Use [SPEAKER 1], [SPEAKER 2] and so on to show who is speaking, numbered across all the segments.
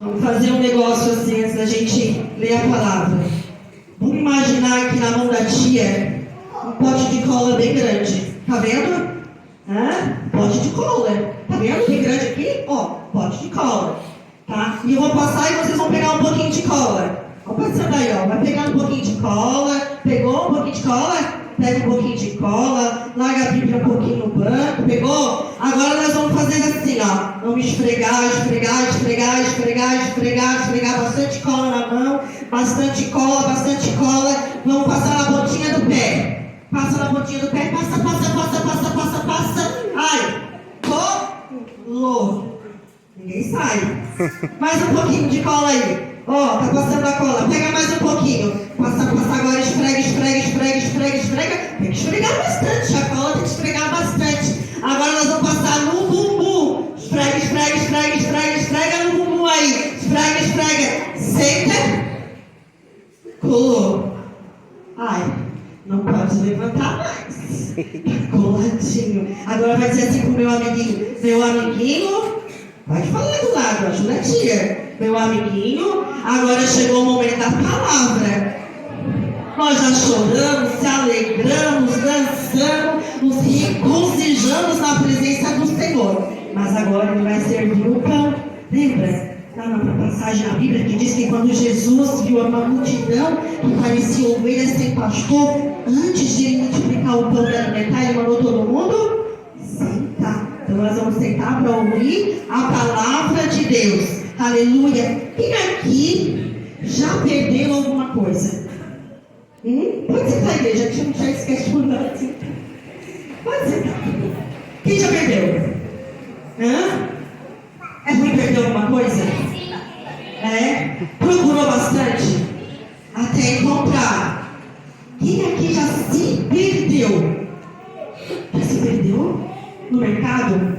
[SPEAKER 1] Vamos fazer um negócio assim antes da gente ler a palavra. Vamos imaginar que na mão da tia um pote de cola bem grande. Tá vendo? Pote de cola. Tá vendo? Bem grande aqui? Ó, pote de cola. Tá? E eu vou passar e vocês vão pegar um pouquinho de cola. Vamos passando aí, ó. Vai pegando um pouquinho de cola. Pegou um pouquinho de cola? Pega um pouquinho de cola. Larga a Bíblia um pouquinho no banco. Pegou? Agora nós vamos fazer assim, ó. Vamos esfregar. Bastante cola na mão. Bastante cola. Vamos passar na pontinha do pé. Passa na pontinha do pé. Passa. Ai, colou. Ninguém sai. Mais um pouquinho de cola aí. Ó, tá passando a cola. Pega mais um pouquinho. Passa agora. Esfrega. Tem que esfregar bastante. A cola tem que esfregar bastante. Agora nós vamos passar no bumbum. Esfrega no bumbum aí. Esfrega. Senta. Colou. Ai, não pode levantar mais. Tá coladinho. Agora vai ser assim pro meu amiguinho. Meu amiguinho, pode falar do lado, ajuda a tia. Meu amiguinho, agora chegou o momento da palavra. Nós já choramos, se alegramos, dançamos, nos regozijamos na presença do Senhor. Mas agora ele vai servir o pão. Lembra? Está na passagem da Bíblia que diz que quando Jesus viu uma multidão que parecia ovelhas sem pastor, antes de ele multiplicar o pão e alimentar, ele mandou todo mundo sentar. Então nós vamos sentar para ouvir a palavra de Deus. Aleluia. Quem aqui já perdeu alguma coisa? Pode sentar, igreja, que a gente já esquece por nada. Pode sentar. Quem já perdeu? É ruim perder alguma coisa? Procurou bastante até encontrar. Quem aqui já se perdeu? Já se perdeu? No mercado?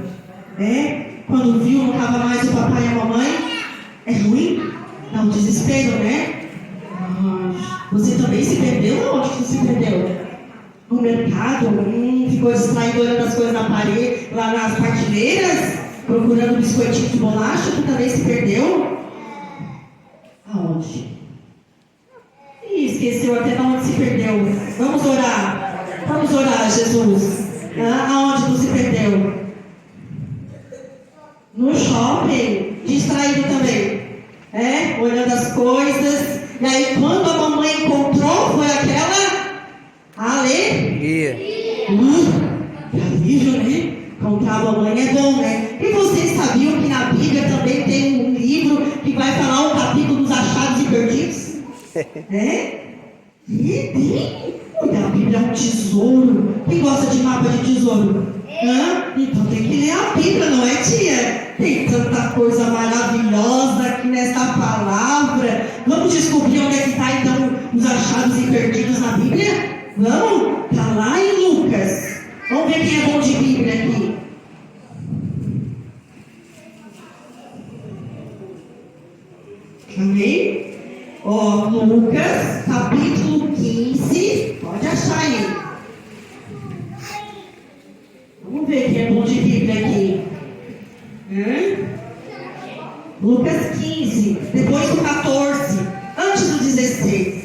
[SPEAKER 1] Quando viu, não estava mais o papai e a mamãe? É ruim? Dá um desespero, né? Você também se perdeu? Onde você se perdeu? No mercado? Ficou distraído olhando as coisas na parede, lá nas prateleiras? Procurando biscoitinho de bolacha? Tu também se perdeu? Aonde? Ih, esqueceu até de onde se perdeu. Vamos orar, Jesus. Aonde tu se perdeu? No shopping, distraído também. Olhando as coisas. E aí quando a mamãe encontrou, foi aquela alegria. Que alívio, né? Encontrar a mamãe é bom, né? E vocês sabiam que na Bíblia também tem um livro que vai falar um capítulo dos achados e perdidos? A Bíblia é um tesouro. Quem gosta de mapa de tesouro? Então tem que ler a Bíblia, não é, tia? Tem tanta coisa maravilhosa aqui nessa palavra. Vamos descobrir onde é que está então os achados e perdidos na Bíblia? Vamos? Está lá em Lucas. Vamos ver quem é bom de Bíblia aqui. Amém? Lucas, capítulo 15. Pode achar aí. Vamos ver quem é bom de Bíblia aqui. Lucas 15, depois do 14, antes do 16.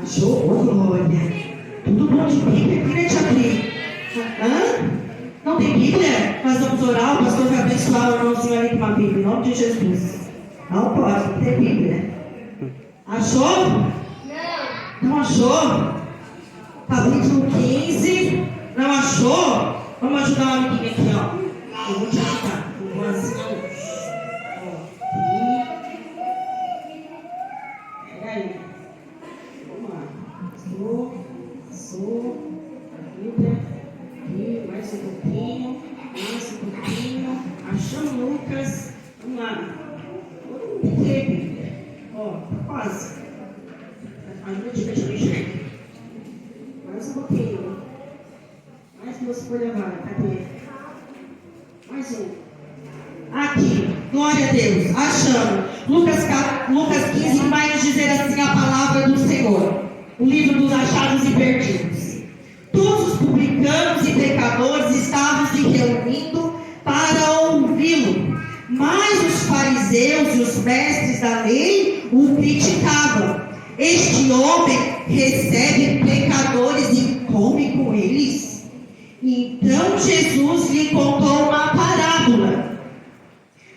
[SPEAKER 1] Achou? Glória. Tudo bom de Bíblia aqui, né, tia Pri? Não tem Bíblia? Nós vamos orar, o pastor vai abençoar o irmãozinho ali com uma Bíblia, em nome de Jesus. Não pode ter Bíblia. Achou? Não achou? Capítulo 15. Não achou? Vamos ajudar o amiguinho aqui, ó. Eu vou te ajudar. Eu vou assim, ó. Pega aí. Vamos lá. Passou. A Bíblia. Aqui, mais um pouquinho. Achamos Lucas. Vamos lá. Todo mundo tem Bíblia. Quase. Ajuda a te mexer. Mais um pouquinho. Mais duas por levar. Cadê? Mais um. Aqui. Glória a Deus. Achamos. Lucas 15 vai nos dizer assim a palavra do Senhor. O livro dos achados e perdidos. Todos os publicanos e pecadores estavam se reunindo para ouvi-lo. Mas os fariseus e os mestres da lei o criticavam. Este homem recebe pecadores e come com eles. Então Jesus lhe contou uma parábola.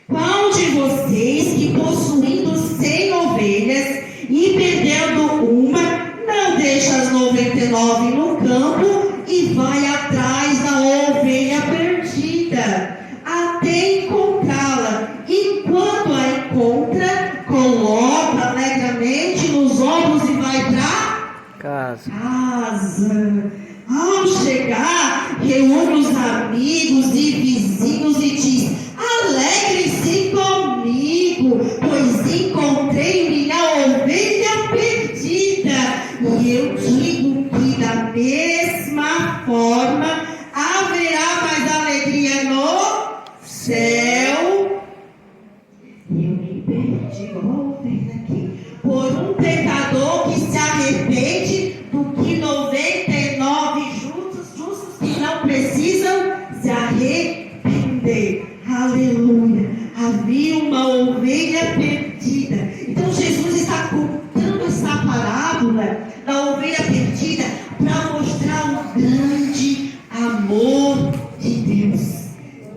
[SPEAKER 1] Qual de vocês que possuindo 100 ovelhas e perdendo uma, não deixa as 99 no campo e vai atrás da ovelha perdida, até encontrá-la? E quando a encontra, coloca alegremente nos ombros e vai para casa. Ao chegar, reúne os amigos e vizinhos e diz: alegrem-se comigo, pois encontrei minha ovelha perdida. E eu digo que da mesma forma haverá mais alegria no céu. Eu me perdi, ovelha aqui, por um pecador que se arrepende, do que 99 justos que não precisam se arrepender. Aleluia. Havia uma ovelha perdida. Então Jesus está contando essa parábola da ovelha perdida para mostrar o grande amor de Deus.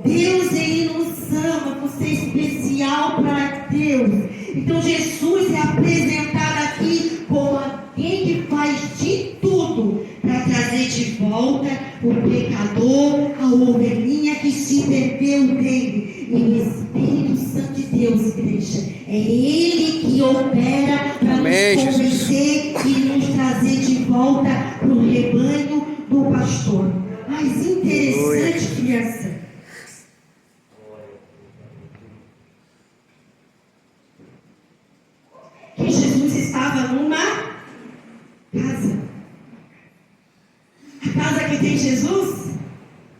[SPEAKER 1] Deus, Ele nos ama, você é especial para Deus. Então Jesus é apresentado aqui como alguém que faz de tudo para trazer de volta o pecador, a ovelhinha que se perdeu dele. E o Espírito Santo de Deus, igreja, é Ele que opera para nos convencer e nos trazer de volta para o rebanho do pastor. Mas interessante, criança, que Jesus estava numa casa. A casa que tem Jesus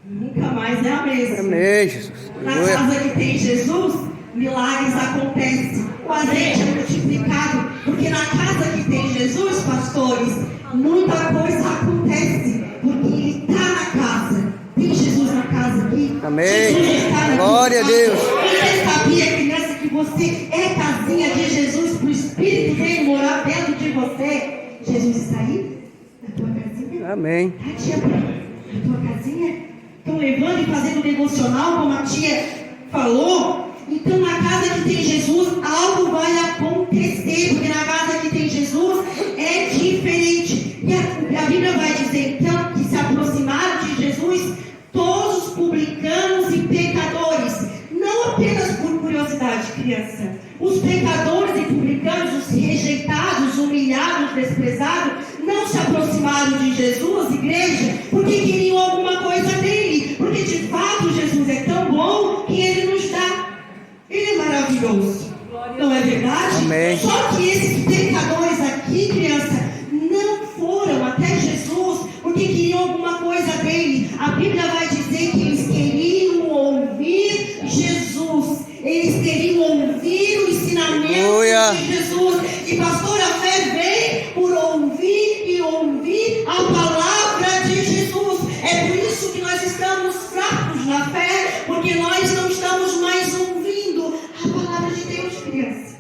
[SPEAKER 1] nunca mais é a mesma.
[SPEAKER 2] Amém, Jesus.
[SPEAKER 1] Na casa que tem Jesus, milagres acontecem. O azeite é multiplicado. Porque na casa que tem Jesus, pastores, muita coisa acontece. Porque Ele está na casa. Tem Jesus na casa aqui.
[SPEAKER 2] Amém.
[SPEAKER 1] Jesus está na
[SPEAKER 2] Glória a Deus.
[SPEAKER 1] Você sabia, criança, que você é casinha de Jesus, para o Espírito vem morar dentro de você? Jesus está aí? Na tua casinha?
[SPEAKER 2] Amém.
[SPEAKER 1] A tia, na tua casinha? Estão levando e fazendo devocional, como a tia falou? Então, na casa que tem Jesus, algo vai acontecer, porque na casa que tem Jesus é diferente. E a Bíblia vai dizer, então, que se aproximaram de Jesus todos os publicanos e pecadores, não apenas por curiosidade, criança. Os pecadores e publicanos, os rejeitados, humilhados, desprezados, não se aproximaram de Jesus, igreja, porque queriam alguma coisa dele. Porque de fato Jesus é tão bom que Ele nos dá. Ele é maravilhoso. Não é verdade?
[SPEAKER 2] Amém.
[SPEAKER 1] Só que esses pecadores aqui, criança, não foram até Jesus porque queriam alguma coisa dele. A Bíblia vai dizer que eles queriam ouvir Jesus. Eles queriam ouvir o ensinamento de Jesus. E pastor, a fé vem por ouvir e ouvir a palavra de Jesus. É por isso que nós estamos fracos na fé, porque nós não estamos mais ouvindo a palavra de Deus, criança.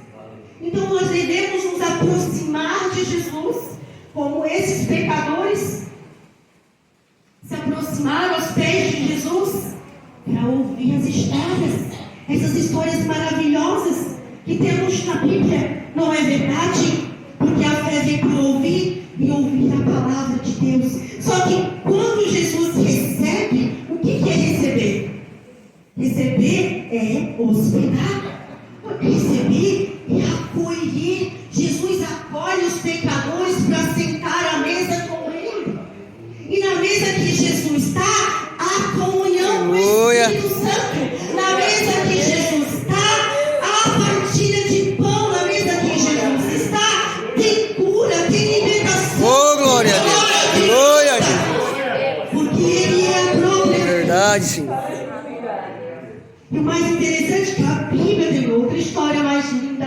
[SPEAKER 1] Então nós devemos nos aproximar de Jesus, como esses pecadores se aproximaram aos pés de Jesus para ouvir as histórias, essas histórias maravilhosas que temos na Bíblia. Não é verdade? Porque a fé vem por ouvir e ouvir a palavra de Deus. Só que quando Jesus recebe, o que é receber? Receber é hospedar. Receber é acolher. Jesus acolhe os pecadores para sentar à mesa com Ele. E na mesa que Jesus está, a comunhão com o Espírito Santo. Na mesa que Jesus está, a partilha de pão. Na mesa que Jesus está, tem cura, tem libertação.
[SPEAKER 2] Oh, glória a Deus. Glória a Deus.
[SPEAKER 1] Porque Ele é a própria
[SPEAKER 2] Verdade, Senhor.
[SPEAKER 1] E o mais interessante é que a Bíblia tem outra história mais linda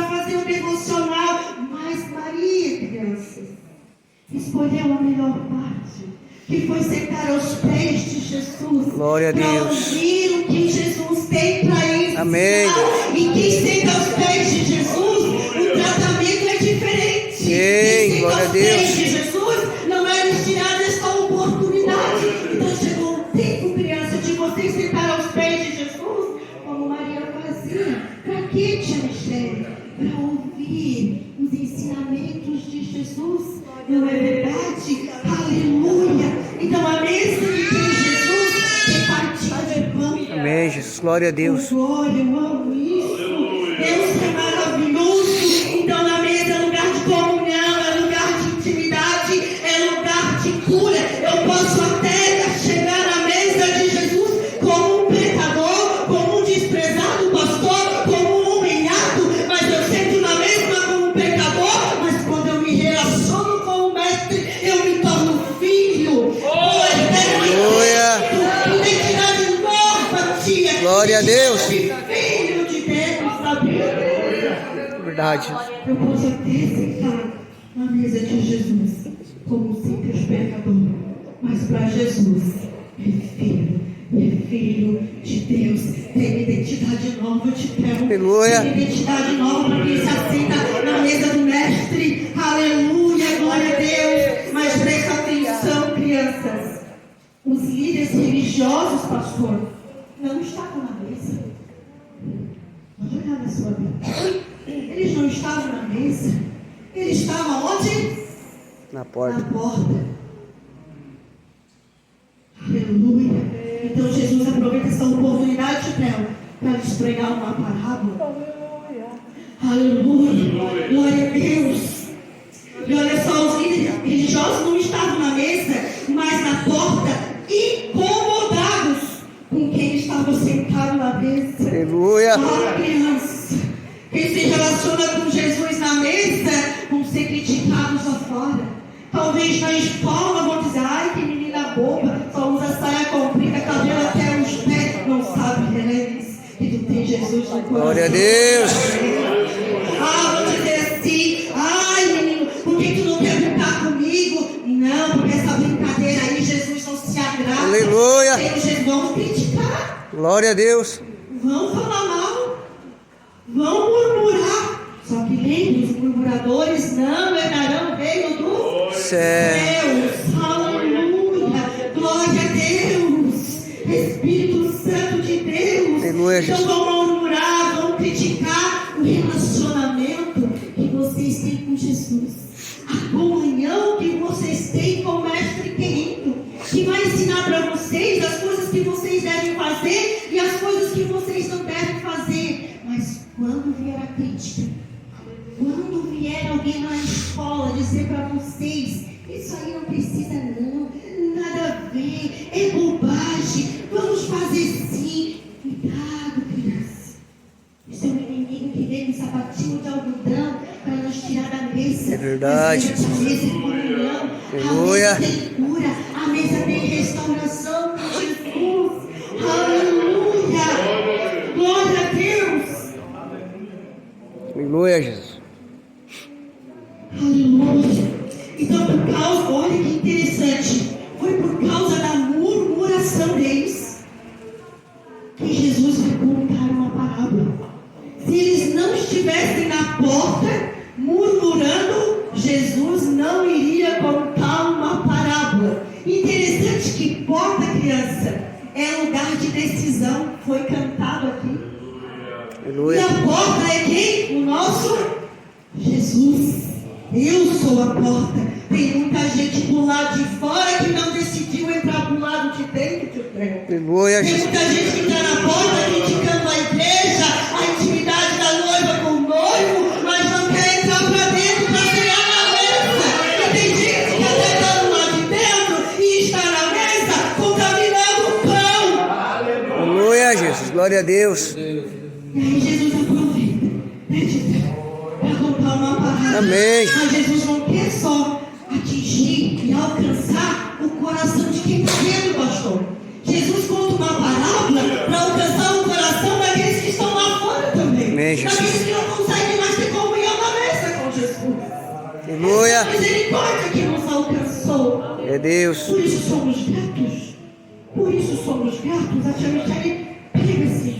[SPEAKER 1] fazer um devocional. Mas Maria, crianças, escolheu a melhor parte, que foi sentar aos pés de Jesus.
[SPEAKER 2] Glória a Deus.
[SPEAKER 1] Para ouvir o que Jesus tem para ensinar.
[SPEAKER 2] Amém.
[SPEAKER 1] E quem senta aos pés de Jesus, o tratamento é diferente.
[SPEAKER 2] Ei,
[SPEAKER 1] Quem
[SPEAKER 2] glória a
[SPEAKER 1] senta aos
[SPEAKER 2] Deus.
[SPEAKER 1] pés de Jesus não é lhes tirada esta oportunidade. Então chegou o tempo, criança, de vocês sentar aos pés de Jesus, como Maria fazia. Para que, tia Michele? Para ouvir os ensinamentos de Jesus. Não é verdade? Aleluia! Então a mesa que tem Jesus é partilha de pão.
[SPEAKER 2] Amém, Jesus. Glória a Deus.
[SPEAKER 1] Glória, eu amo isso. Deus é maravilhoso. Então na mesa é lugar de comunhão, é lugar de intimidade, é lugar de cura. Eu posso até chegar à mesa de Jesus como um pecador, como um desprezado pastor, como um humilhado, mas eu sento na mesa como um pecador, mas quando eu me relaciono com o mestre, eu me torno filho. Identidade nova, tia.
[SPEAKER 2] Glória a Deus.
[SPEAKER 1] Filho de Deus, sabia?
[SPEAKER 2] Verdade.
[SPEAKER 1] Eu posso até sentar na mesa de Jesus como um simples pecador, mas para Jesus é filho de Deus, tem identidade nova de Deus,
[SPEAKER 2] Aleluia.
[SPEAKER 1] tem identidade nova para quem se assenta na mesa do mestre. Aleluia, glória a Deus. Mas presta atenção, crianças, os líderes religiosos, pastor, não estavam na mesa. Pode olhar na sua Bíblia. Eles não estavam na mesa. Eles estavam onde?
[SPEAKER 2] Na porta.
[SPEAKER 1] Na porta. Aleluia. Então Jesus aproveita essa oportunidade para lhes pregar uma parábola. Aleluia. Glória a Deus. E olha só, os líderes religiosos não estavam na mesa, mas na porta, incomodados com quem estava sentado na mesa.
[SPEAKER 2] Aleluia.
[SPEAKER 1] Criança, quem se relaciona com Jesus na mesa vão ser criticados lá fora. Talvez na escola vão dizer: ai, que menina boba, só usa saia comprida, cabelo até os pés, não sabe, né? Que tu tem Jesus no coração.
[SPEAKER 2] Glória a Deus.
[SPEAKER 1] Ah, vou dizer assim: ai, menino, por que tu não quer brincar comigo? Não, porque essa brincadeira aí Jesus não se agrada.
[SPEAKER 2] Aleluia.
[SPEAKER 1] Eles vão criticar.
[SPEAKER 2] Glória a Deus.
[SPEAKER 1] Vão falar mal, vão murmurar. Só que lembre, os murmuradores não herdarão o reino do Deus. Aleluia, glória a Deus, Espírito Santo de Deus.
[SPEAKER 2] Aleluia.
[SPEAKER 1] Então vão murmurar, vão criticar o relacionamento que vocês têm com Jesus, a comunhão que vocês têm com o Mestre querido, que vai ensinar para vocês as coisas que vocês devem fazer e as coisas que vocês não devem fazer. Mas quando vier a crítica, quando vier alguém na escola dizer para vocês: isso aí não precisa não, nada a ver, é bobagem, vamos fazer sim. Cuidado, criança. Esse é um inimigo que vem no sapatinho de algodão para nos tirar da mesa.
[SPEAKER 2] É verdade.
[SPEAKER 1] A mesa é comunhão.
[SPEAKER 2] Aleluia.
[SPEAKER 1] A mesa tem cura. A mesa tem restauração com Jesus. Aleluia. Glória a Deus.
[SPEAKER 2] Aleluia, Jesus.
[SPEAKER 1] Aleluia. Então, por causa, olha que interessante, foi por causa da murmuração deles que Jesus vai contar uma parábola. Se eles não estivessem na porta murmurando, Jesus não iria contar uma parábola. Interessante que porta, criança, é lugar de decisão. Foi cantado aqui.
[SPEAKER 2] Aleluia.
[SPEAKER 1] E a porta é quem? O nosso Jesus. Eu sou a porta. Tem muita gente do lado de fora que não decidiu entrar do lado de dentro, tio Trem.
[SPEAKER 2] Aleluia,
[SPEAKER 1] Tem
[SPEAKER 2] Jesus.
[SPEAKER 1] muita gente que está na porta criticando a igreja, a intimidade da noiva com o noivo, mas não quer entrar para dentro para cear na mesa. E tem gente que até está do lado de dentro e está na mesa contaminando o pão.
[SPEAKER 2] Aleluia, Jesus. Glória a Deus.
[SPEAKER 1] E aí Jesus aproveita, né, tio Trem, para contar uma parábola.
[SPEAKER 2] Amém.
[SPEAKER 1] Mas Jesus não quer só atingir e alcançar o coração de quem está vendo, pastor. Jesus conta uma parábola para alcançar o coração daqueles que estão lá fora também.
[SPEAKER 2] Amém, Jesus.
[SPEAKER 1] Daqueles que não conseguem mais ter
[SPEAKER 2] Aleluia.
[SPEAKER 1] Essa misericórdia que nos alcançou.
[SPEAKER 2] É Deus.
[SPEAKER 1] Por isso somos gratos. Por isso somos gratos. A tia Michele pega-se.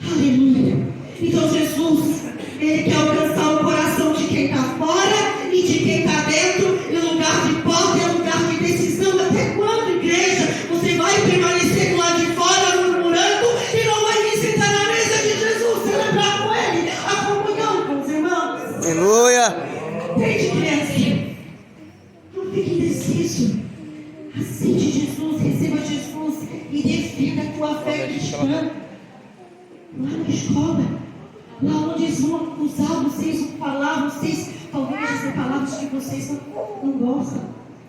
[SPEAKER 1] Aleluia. Então Jesus, Ele quer alcançar o coração de quem está fora e de quem está dentro. Em lugar de porta, em lugar de decisão. Até quando, igreja, você vai permanecer do lado de fora murmurando e não vai vir sentar na mesa de Jesus, celebrar com Ele a comunhão com os irmãos?
[SPEAKER 2] Aleluia.
[SPEAKER 1] Desde criança, não fique indeciso. Aceite Jesus, receba Jesus e defenda a tua fé cristã. Lá na escola, lá onde eles vão acusar vocês, vão falar, vocês, talvez dizer palavras que vocês não gostam,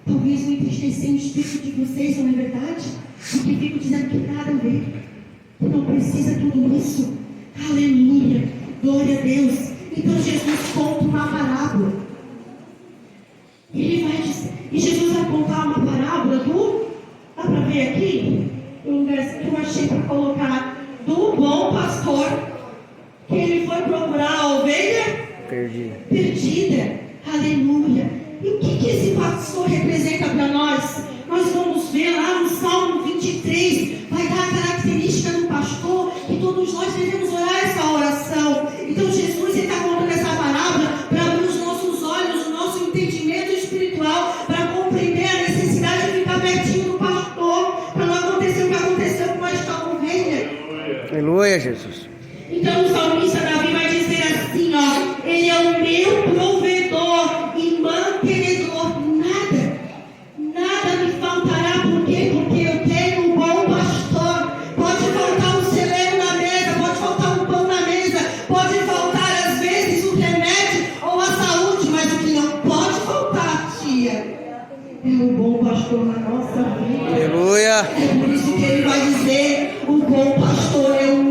[SPEAKER 1] talvez vão entristecer o espírito de vocês, não é verdade? Porque fico dizendo que nada a ver, que não precisa tudo isso. Aleluia, glória a Deus. Então Jesus conta uma parábola. Ele vai dizer, e Jesus vai contar uma parábola dá para ver aqui? Um verso que eu achei para colocar, do bom pastor, que ele foi procurar a ovelha perdida. Aleluia. E o que esse pastor representa para nós? Nós vamos ver lá no Salmo 23, vai dar a característica do pastor, que todos nós devemos orar essa oração. Então Jesus está contando essa parábola para abrir os nossos olhos, o nosso entendimento espiritual, para compreender a necessidade de ficar pertinho do pastor, para não acontecer o que aconteceu com esta ovelha.
[SPEAKER 2] Aleluia, Jesus.
[SPEAKER 1] Então o salmista Davi vai dizer assim, ó, Ele é o meu provedor e mantenedor. Nada me faltará. Por quê? Porque eu tenho um bom pastor. Pode faltar um celeiro na mesa, pode faltar um pão na mesa, pode faltar às vezes o remédio ou a saúde, mas o que não pode faltar, tia, é o bom pastor na nossa vida.
[SPEAKER 2] Aleluia.
[SPEAKER 1] É por isso que ele vai dizer, o bom pastor é o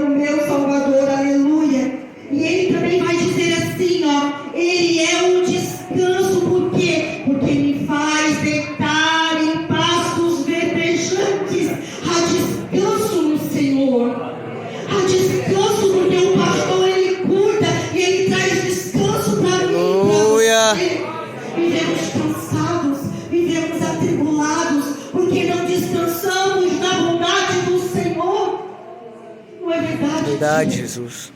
[SPEAKER 1] meu Salvador, aleluia. E ele também vai dizer assim, ó, Ele é um descanso. Por quê? Porque me faz deitar em pastos verdejantes. Há descanso no Senhor. Há descanso porque o pastor, ele cuida e ele traz descanso para mim e para você. Vivemos cansados, vivemos atribulados, porque não descansamos na bondade do Senhor. Não é verdade?
[SPEAKER 2] Verdade, Jesus.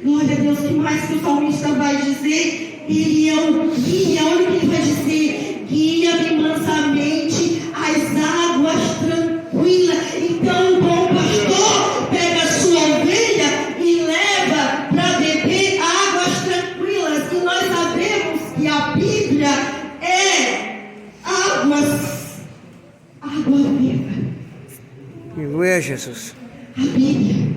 [SPEAKER 1] Glória a Deus, que mais que o salmista vai dizer? Ele é o guia, olha o que ele vai dizer: guia-me mansamente às águas tranquilas. Então o bom pastor pega a sua ovelha e leva para beber águas tranquilas. E nós sabemos que a Bíblia é água viva.
[SPEAKER 2] Aleluia, Jesus.
[SPEAKER 1] A Bíblia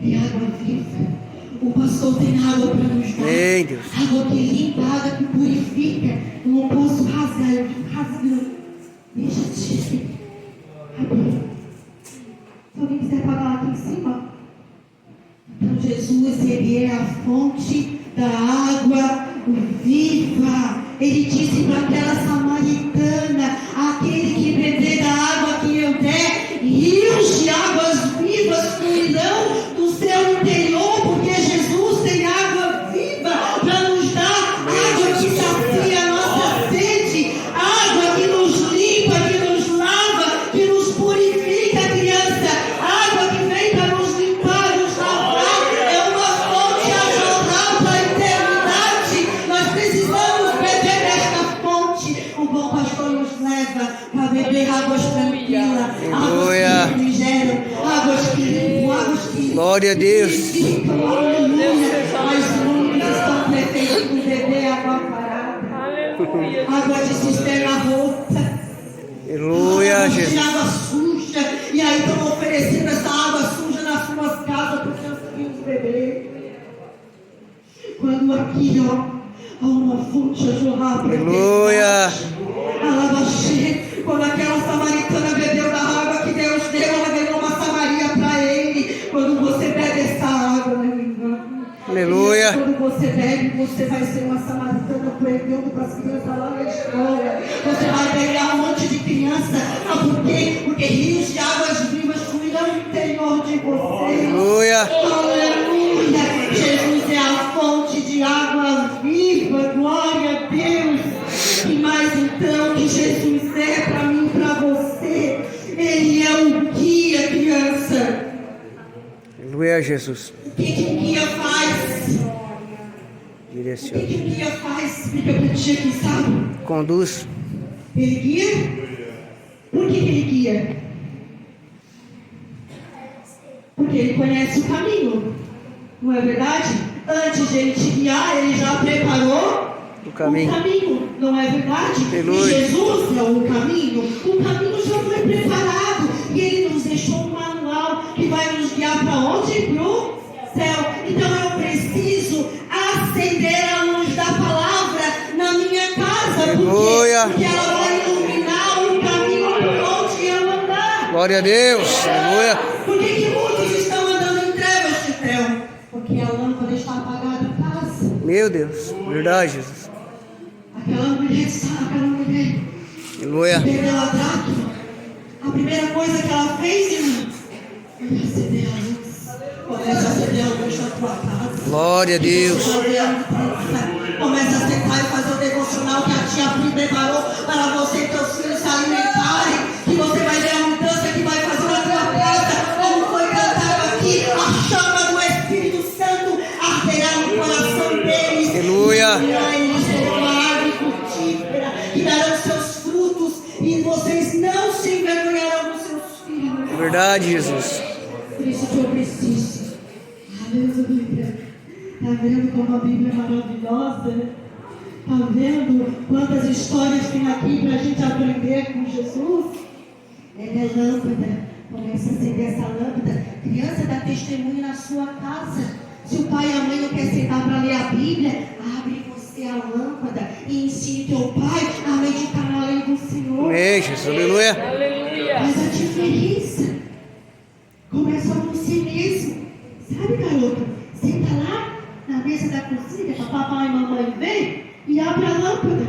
[SPEAKER 1] é água viva. O pastor tem água para nos dar.
[SPEAKER 2] Ei, Deus.
[SPEAKER 1] Água que limpa, água que purifica. Eu não posso rasgar, eu fico rasgando. Deixa de abrir. Se alguém quiser parar aqui em cima. Então Jesus, Ele é a fonte da água viva. Ele disse para aquela samaritana: aquele que beber da água que eu der, rios de águas vivas fluirão do seu interior, porque Jesus tem água viva para nos dar, água que sacia a nossa sede, água que nos limpa, que nos lava, que nos purifica, criança, água que vem para nos limpar, nos lavar, é uma fonte a jorrar para a eternidade. Nós precisamos beber desta fonte. O bom pastor nos leva para beber águas tranquilas, águas que refrigeram, águas que limpam, águas que
[SPEAKER 2] Glória a Deus.
[SPEAKER 1] aleluia. Mas muitos estão preferindo beber água parada, água de cisterna rota,
[SPEAKER 2] Aleluia,
[SPEAKER 1] água de
[SPEAKER 2] Jesus.
[SPEAKER 1] água suja, e aí estão oferecendo essa água suja nas suas casas para os seus filhos beber. Quando aqui, ó, há uma fonte a jorrar para
[SPEAKER 2] Aleluia.
[SPEAKER 1] quando aquela samaritana bebeu da água que Deus deu, ela ganhou uma Samaria para ele. Quando você bebe essa água, não me engano.
[SPEAKER 2] Aleluia.
[SPEAKER 1] Quando você bebe, você vai ser uma samaritana pregando para as crianças lá na escola. Você vai ganhar um monte de criança. Sabe por quê? Porque rios de águas vivas fluirão no interior de você.
[SPEAKER 2] Aleluia.
[SPEAKER 1] Aleluia. Jesus é a fonte de água viva,
[SPEAKER 2] Jesus.
[SPEAKER 1] O que que o guia faz? O
[SPEAKER 2] Direciona.
[SPEAKER 1] que que o guia faz? Explica pra ti aqui, sabe?
[SPEAKER 2] Conduz.
[SPEAKER 1] Ele guia? Por que que ele guia? Porque ele conhece o caminho. Não é verdade? Antes de ele te guiar, ele já preparou
[SPEAKER 2] O caminho.
[SPEAKER 1] não é verdade?
[SPEAKER 2] Aleluia.
[SPEAKER 1] E Jesus é o caminho já foi preparado. E ele nos deixou um manual que vai nos guiar para onde? Para o céu. Então eu preciso acender a luz da palavra na minha casa.
[SPEAKER 2] Aleluia.
[SPEAKER 1] Porque ela vai iluminar o caminho por onde eu andar.
[SPEAKER 2] Glória a Deus. Aleluia.
[SPEAKER 1] Por que que muitos estão andando em trevas, Titrel? Porque a lâmpada está apagada em casa.
[SPEAKER 2] Meu Deus. Verdade, Jesus.
[SPEAKER 1] Aquela mulher
[SPEAKER 2] Aleluia.
[SPEAKER 1] perdeu a dracma. A primeira coisa que ela fez, irmão, foi acender a luz. Começa a acender a luz na tua casa.
[SPEAKER 2] Glória a Deus.
[SPEAKER 1] Começa a sentar e fazer o devocional que a tia Pri preparou para você e teus filhos se alimentarem. Que você vai ver a mudança que vai fazer na tua casa. Como foi cantado aqui, a chama do Espírito Santo arderá no coração deles.
[SPEAKER 2] Aleluia.
[SPEAKER 1] Eles serão uma árvore frutífera que darão seus frutos e vocês não se envergonharão dos seus filhos.
[SPEAKER 2] Verdade, Jesus.
[SPEAKER 1] Por isso que eu preciso. Aleluia. Está vendo como a Bíblia é maravilhosa? Está vendo quantas histórias tem aqui para a gente aprender com Jesus? Ela é lâmpada. Começa a acender essa lâmpada. Criança, dá testemunho na sua casa. Se o pai e a mãe não querem sentar para ler a Bíblia, abre você a lâmpada e ensine teu pai a meditar na lei do Senhor.
[SPEAKER 2] Amém, Jesus. Aleluia.
[SPEAKER 1] Faz a diferença. Começa com você mesmo. Sabe, garoto? Senta lá na mesa da cozinha, para papai e mamãe vem e abre a lâmpada.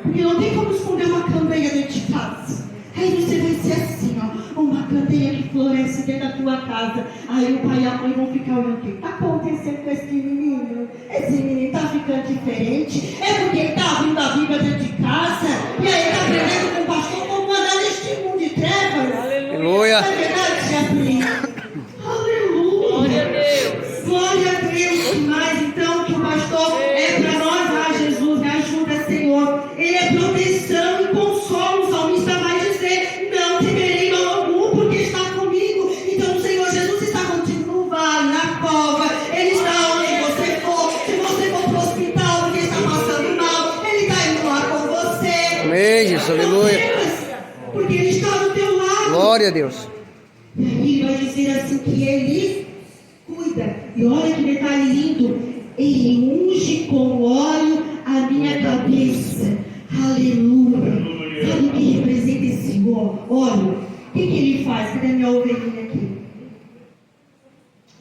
[SPEAKER 1] Porque não tem como esconder uma candeia dentro de casa. Aí você vai ser assim, ó, uma candeia que floresce dentro da tua casa. Aí o pai e a mãe vão ficar olhando: o que está acontecendo com esse menino? Esse menino está ficando diferente. É porque ele está abrindo a Bíblia dentro de casa. E aí está aprendendo com o pastor como andar neste mundo de trevas.
[SPEAKER 2] Aleluia.
[SPEAKER 1] É verdade, tia? Aleluia.
[SPEAKER 3] Glória a Deus.
[SPEAKER 1] Glória a Deus. Mas então que o pastor é para nós, Jesus, me ajuda, Senhor. Ele é proteção e consolo. O salmista vai dizer: não temerei mal algum, porque está comigo. Então o Senhor Jesus está contigo no vale, na cova. Ele está onde você for. Se você for para o hospital porque está passando mal, Ele está indo lá com você.
[SPEAKER 2] Amém, Jesus.
[SPEAKER 1] Não
[SPEAKER 2] Aleluia.
[SPEAKER 1] temas, porque Ele está do teu lado.
[SPEAKER 2] Glória a Deus.
[SPEAKER 1] E aí vai dizer assim que Ele cuida. E olha que detalhe lindo. Ele unge com óleo a minha cabeça. Aleluia. Sabe o que representa esse óleo? O que Ele faz? Cadê a minha ovelhinha aqui?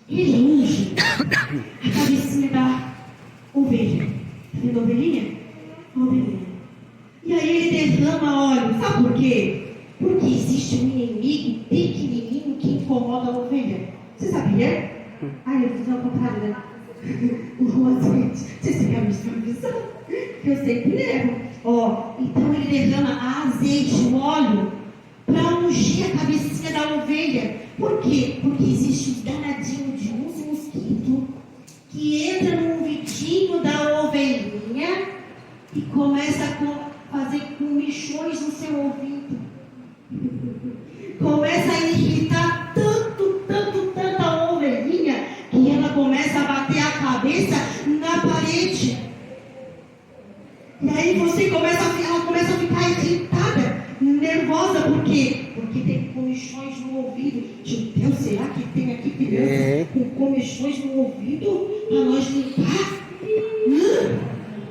[SPEAKER 1] Ele unge a cabecinha da ovelha. Tá vendo a ovelhinha? A ovelhinha. E aí Ele derrama óleo. Sabe por quê? Porque existe um inimigo pequenininho que incomoda a ovelha. Você sabia? Ai, eu fiz ao contrário, né? O azeite. Vocês têm a mesma visão? Eu sempre erro. Ó, então ele derrama azeite, o óleo, para ungir a cabecinha da ovelha. Por quê? Porque existe um danadinho de uns mosquitos que entra no ouvidinho da ovelhinha e começa a fazer comichões no seu ouvido. Começa a irritar tanto a ovelhinha que ela começa a bater a cabeça na parede. E aí ela começa a ficar irritada, nervosa. Por quê? Porque tem comichões no ouvido. Meu Deus, será que tem aqui criança com comichões no ouvido para nós limpar?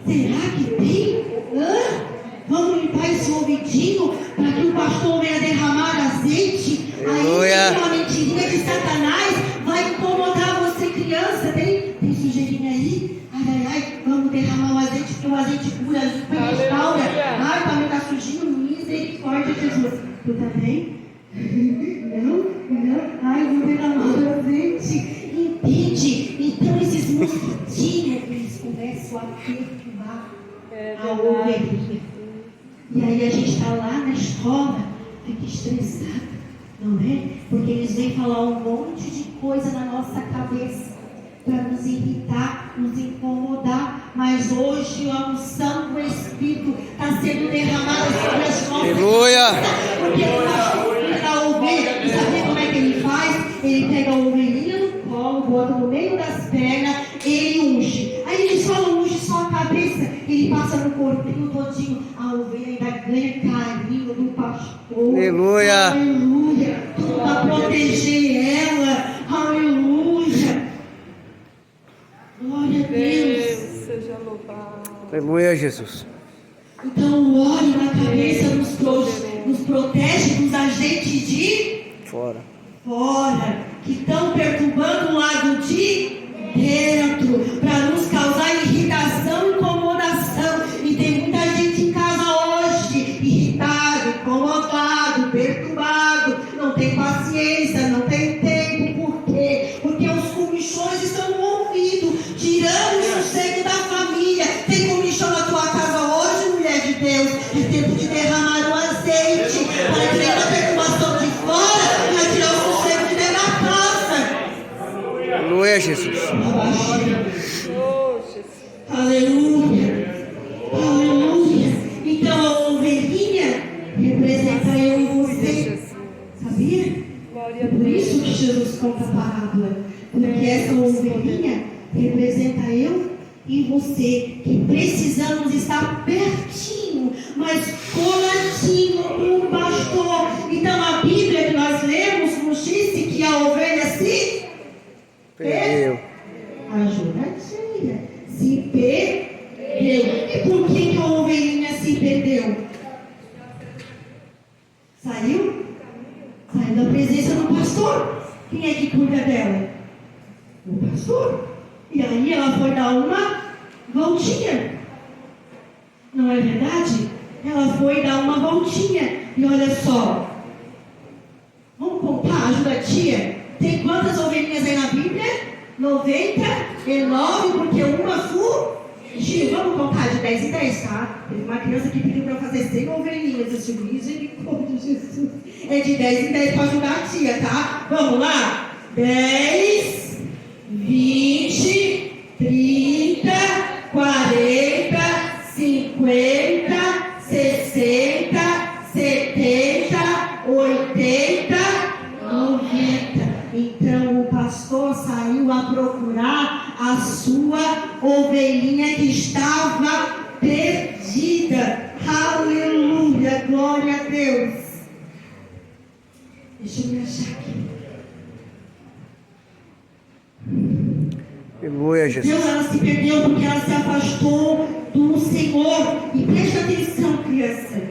[SPEAKER 1] Será que tem? Vamos limpar esse ouvidinho para que o pastor venha derramar azeite. Aí uma mentirinha de Satanás vai incomodar você, criança. Tem sujeirinha aí? Ai, vamos derramar o azeite, porque o azeite cura, limpa e restaura. Ai, tá me sujinho, misericórdia, Jesus. Tu também? Não? Ai, vou derramar o azeite. Entende? Então esses mosquitinhos, eles começam a perturbar a ovelhinha. E aí a gente está lá na escola, fica estressado, não é? Porque eles vêm falar um monte de coisa na nossa cabeça para nos irritar, nos incomodar, mas hoje a unção do Espírito está sendo derramada sobre as nossas
[SPEAKER 2] Aleluia.
[SPEAKER 1] cabeças, porque o pastor cuida da ovelha. E sabe como é que ele faz? Ele pega a ovelhinha no colo, bota no meio das pernas, ele unge. Aí ele só não unge só a cabeça, ele passa no corpinho todinho. A ovelha ainda ganha carinho do pastor.
[SPEAKER 2] Aleluia.
[SPEAKER 1] Aleluia. Tudo para proteger ela. Aleluia. Glória a Deus.
[SPEAKER 3] Seja louvado.
[SPEAKER 2] Aleluia, Jesus.
[SPEAKER 1] Então o óleo na cabeça nos protege dos agentes de
[SPEAKER 2] Fora.
[SPEAKER 1] fora, que estão perturbando o lado de dentro, para nos causar irritação e incomodação. E tem muita gente em casa hoje, irritado, incomodado, perturbado, não tem paciência, não tem tempo. Por quê? Porque os comichões estão no ouvido, tirando o sossego da família. Tem comichão na tua casa hoje, mulher de Deus? É tempo de derramar o azeite para tirar a perturbação de fora, para tirar o sossego de dentro da casa.
[SPEAKER 2] Aleluia, Jesus.
[SPEAKER 3] Oh, Jesus.
[SPEAKER 1] Aleluia. Aleluia. Então a ovelhinha representa eu e você.
[SPEAKER 3] Jesus.
[SPEAKER 1] Sabia?
[SPEAKER 3] Glória
[SPEAKER 1] É
[SPEAKER 3] a
[SPEAKER 1] por
[SPEAKER 3] Deus.
[SPEAKER 1] isso que Jesus conta a parábola. Porque essa ovelhinha representa eu e você, que precisamos estar pertinho, mas coladinho com o pastor. Então a Bíblia que nós lemos nos disse que a ovelha se
[SPEAKER 2] Perdeu.
[SPEAKER 1] Ajudadinha. Se perdeu. E por que a ovelhinha se perdeu? Saiu? Saiu da presença do pastor. Quem é que cuida dela? O pastor. E aí ela foi dar uma voltinha. Não é verdade? Ela foi dar uma voltinha. E olha só. Vamos contar, ajuda a tia. Tem quantas ovelhinhas aí na Bíblia? 99, porque uma fugiu. Vamos contar de 10 em 10, tá? Teve uma criança que pediu para fazer 100 ovelhinhas. Eu disse, misericórdia de Jesus. É de 10 em 10 para ajudar a tia, tá? Vamos lá? 10, 20, 30, 40, 50, 60, 70, 80, 90. Então o pastor saiu a procurar a sua ovelhinha que estava perdida. Aleluia, glória a Deus. Deixa eu me achar aqui.
[SPEAKER 2] Aleluia,
[SPEAKER 1] Deus,
[SPEAKER 2] Jesus.
[SPEAKER 1] ela se perdeu porque ela se afastou do Senhor. E presta atenção, criança.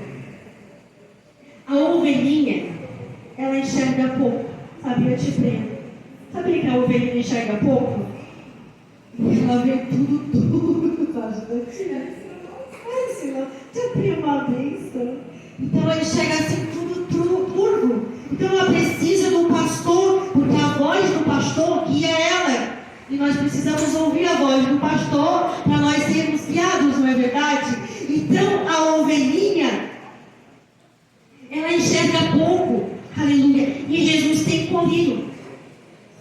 [SPEAKER 1] A ovelhinha, ela enxerga pouco. Sabia, te prendo? Sabia que a ovelhinha enxerga pouco? E ela vê tudo. Ai, Senhor, te abri uma bênção. Então ela enxerga assim tudo turvo. Então ela precisa do pastor, porque a voz do pastor guia ela. E nós precisamos ouvir a voz do pastor para nós sermos guiados, não é verdade? Então a ovelhinha, ela enxerga pouco. Aleluia. E Jesus tem colhido.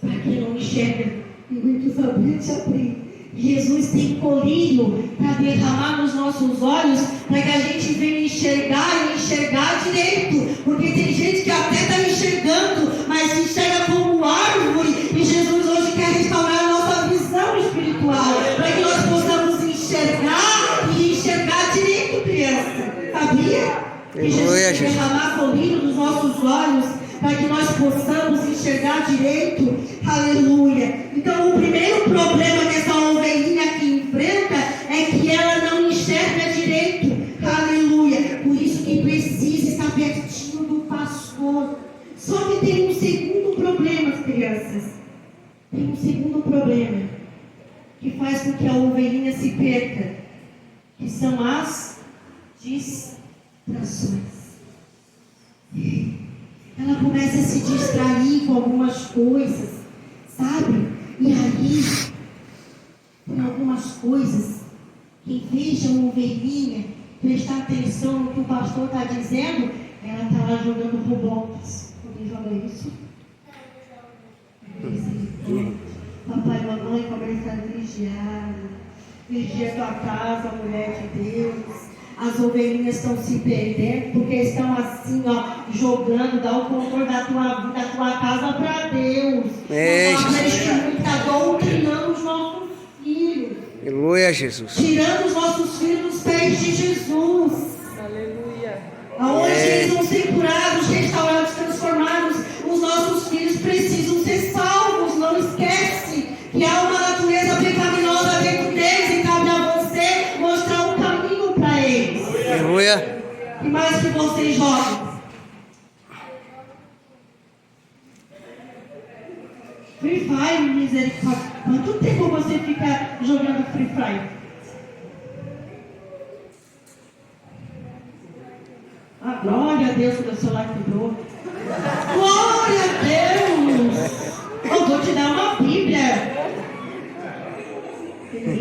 [SPEAKER 1] Para quem não enxerga, ninguém sabia te abrir. Jesus tem colhido para derramar nos nossos olhos, para que a gente venha enxergar e enxergar direito. Porque tem gente que até está enxergando, mas se enxerga como árvore. E Jesus hoje quer restaurar a nossa visão espiritual, para que nós possamos enxergar e enxergar direito, criança. Sabia? Que Jesus quer derramar colírio nos nossos olhos, para que nós possamos enxergar direito. Aleluia. Então o primeiro problema que essa ovelhinha aqui enfrenta é que ela não enxerga direito. Aleluia. Por isso que precisa estar pertinho do pastor. Só que tem um segundo problema, crianças. Tem um segundo problema que faz com que a ovelhinha se perca, que são as distrações. Ela começa a se distrair com algumas coisas, sabe? E aí, tem algumas coisas que, em vez de uma ovelhinha prestar atenção no que o pastor está dizendo, ela está lá jogando Roblox. Alguém joga isso? Papai e mamãe começam a vigiar. Vigia tua casa, mulher de Deus. As ovelhinhas estão se perdendo porque estão assim, ó, jogando, dá o controle da tua casa para Deus. Está doutrinando os nossos filhos.
[SPEAKER 2] Aleluia, Jesus.
[SPEAKER 1] Tirando os nossos filhos dos pés de Jesus.
[SPEAKER 3] Aleluia.
[SPEAKER 1] Aonde eles vão ser curados, restaurados, transformados. Os nossos filhos precisam ser salvos. Não esquece que há uma natureza pecaminosa dentro deles e cabe a você mostrar um caminho para eles.
[SPEAKER 2] Aleluia.
[SPEAKER 1] E mais que vocês jovens. Free Fire, misericórdia. Quanto tempo você fica jogando Free Fire? Ah, glória a Deus que o celular quebrou. Glória a Deus! Eu vou te dar uma Bíblia.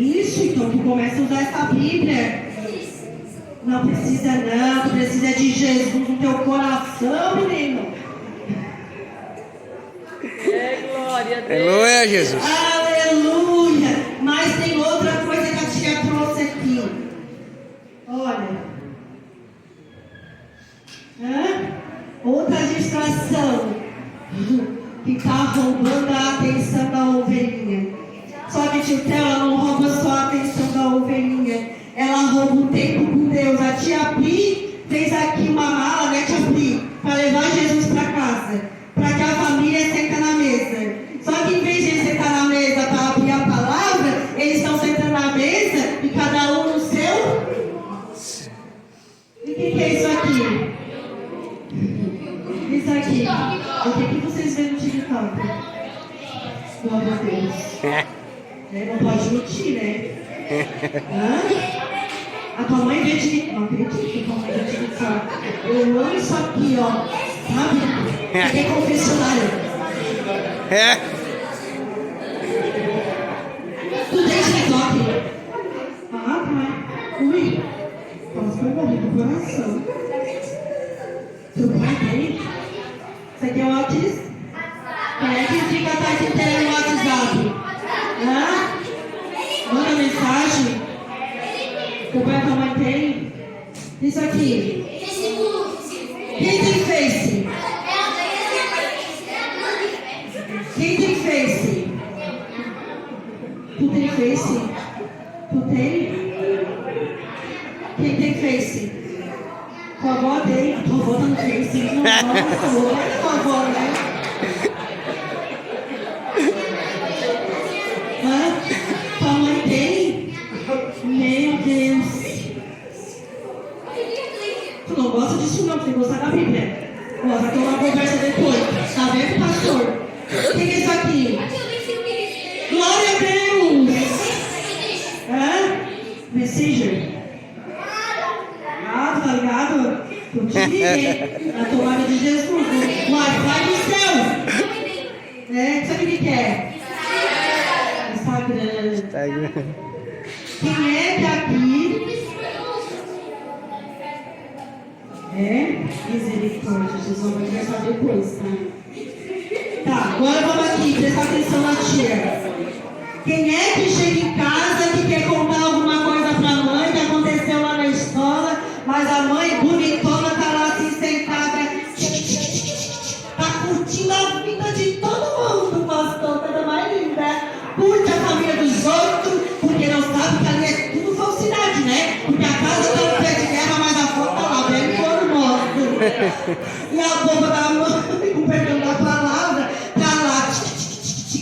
[SPEAKER 1] Isso, então tu começa a usar essa Bíblia. Não precisa não, tu precisa de Jesus no teu coração, menino.
[SPEAKER 3] Glória a Deus.
[SPEAKER 2] Aleluia, Jesus.
[SPEAKER 1] Aleluia! Mas tem outra coisa que a tia trouxe aqui. Olha. Outra distração que está roubando a atenção da ovelhinha. Só que tio Theo, ela não rouba só a atenção da ovelhinha, ela rouba o tempo com Deus. A tia Pri fez aqui uma mala, né, tia Pri, para levar Jesus para casa, para que a família senta na mesa. Só que em vez de eles sentar na mesa para abrir a palavra, eles estão sentando na mesa e cada um no seu. E o que é isso aqui? Isso aqui. O que vocês veem no TikTok? Glória a Deus. Não pode mentir, né? A tua mãe vê TikTok. Não acredito que a tua mãe vê TikTok. Eu amo isso aqui, ó. Sabe? Peguei confessionário. Tu tem TikTok? Ah, pai. Ui. Nossa, foi morrer do coração. Seu pai tem? Você quer o WhatsApp? Quem é que fica atrás de ter no WhatsApp? Manda mensagem. O pai e a mãe tem? Isso aqui. Quem tem Face? Quem tem Face? Tu tem Face? Tu tem? Quem tem Face? Tua avó tem? A tua avó tá no Face? Nossa, vou ver tua avó, né? Tua mãe tem? Meu Deus. Tu não gosta disso não, tu gosta da Bíblia. Vai ter uma conversa depois. Tá vendo, pastor? O que é isso aqui? Glória a Deus. Messenger. Tá ligado? Eu te liguei. Na tomada de Jesus. O Wi-Fi do céu. Sabe o que é? Instagram. Quem é que aqui misericórdia, Jesus vai conversar depois, tá? Tá, agora vamos aqui, prestar atenção na tia. Quem é que chega em casa que quer contar alguma coisa pra mãe que aconteceu lá na escola, mas a mãe bonitona tá lá assim sentada, tá curtindo a vida de todo mundo, pastor, coisa mais linda. Curte a família dos outros, porque não sabe que ali é tudo falsidade, né? Porque a casa tá no pé de guerra, mas a foto tá lá, bem formosa. E a boca da mãe, com perdão da palavra, tá lá,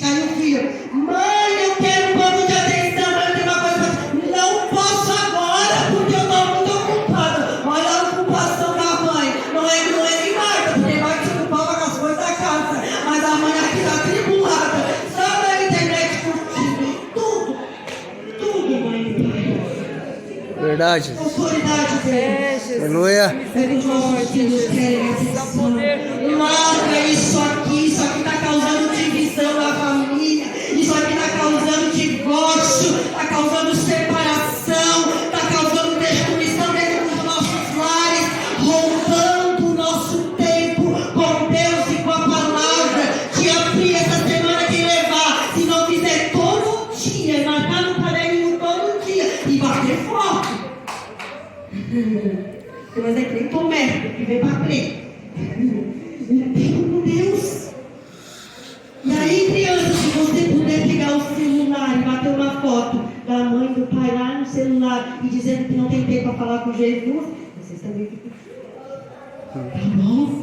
[SPEAKER 1] caiu o filho. Mãe, eu quero um pouco de atenção, mas eu tenho uma coisa. Não posso agora, porque eu tô muito ocupada. Olha a ocupação da mãe. Não é nem Marta, porque Marta se ocupava com as coisas da casa. Mas a mãe aqui tá atribulada. Só na internet curtindo. Tudo, mãe e pai.
[SPEAKER 2] Verdade.
[SPEAKER 1] Autoridade Deus.
[SPEAKER 2] Aleluia.
[SPEAKER 1] Os nossos filhos querem atenção. Larga isso aqui está causando divisão na família, isso aqui está causando divórcio, está causando separação, está causando destruição dentro dos nossos lares, roubando o nosso tempo com Deus e com a palavra. Tia Pri, essa semana quem Mas é que nem Tomé, que veio para crer. Com Deus. E aí, criança, se você puder pegar o celular e bater uma foto da mãe e do pai lá no celular e dizendo que não tem tempo para falar com Jesus, vocês também ficam. Tá bom?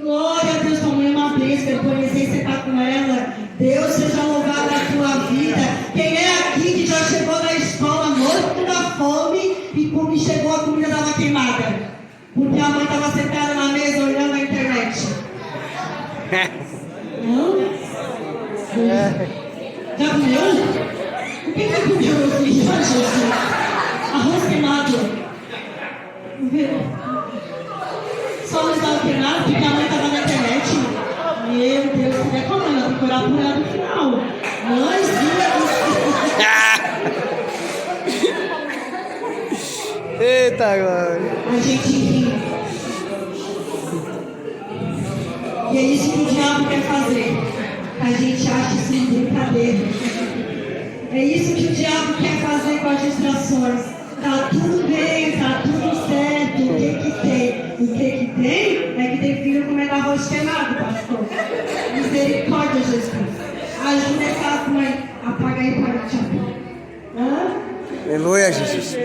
[SPEAKER 1] Glória a Deus, tua mãe é uma bênção, eu conheci, você está com ela. Deus seja louvado na tua vida. Quem é aqui que já chegou na escola morto da fome e quando chegou a comida estava queimada? Porque a mãe estava sentada na mesa olhando a internet. Não? Já comeu? O que você comeu, meu filho? Jesus. Arroz queimado. Só não estava queimado porque a mãe estava na internet. Meu Deus, você vai comer, ela tem que orar por ela no final. Mãe,
[SPEAKER 2] Eita, glória.
[SPEAKER 1] a gente ri. E é isso que o diabo quer fazer. A gente acha isso brincadeira. É isso que o diabo quer fazer com as distrações. Tá tudo bem, tá tudo certo. O que tem? O que tem é que tem filho comendo arroz queimado, pastor. Misericórdia, Jesus. Ajuda essa mãe. Apaga aí para o diabo.
[SPEAKER 2] Aleluia, Jesus.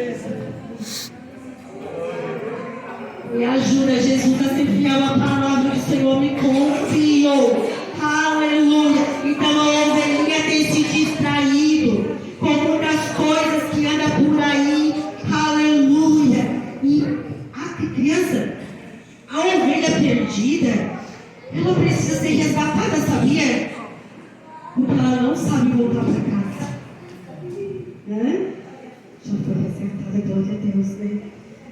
[SPEAKER 1] Me ajuda, Jesus, a ser fiel à palavra do Senhor, me confiou. Aleluia. Então a ovelhinha tem se distraído com muitas coisas que andam por aí. Aleluia. E a criança, a ovelha perdida, ela precisa ser resgatada, sabia? Porque ela não sabe voltar para casa. Já foi resgatada, glória a Deus, né?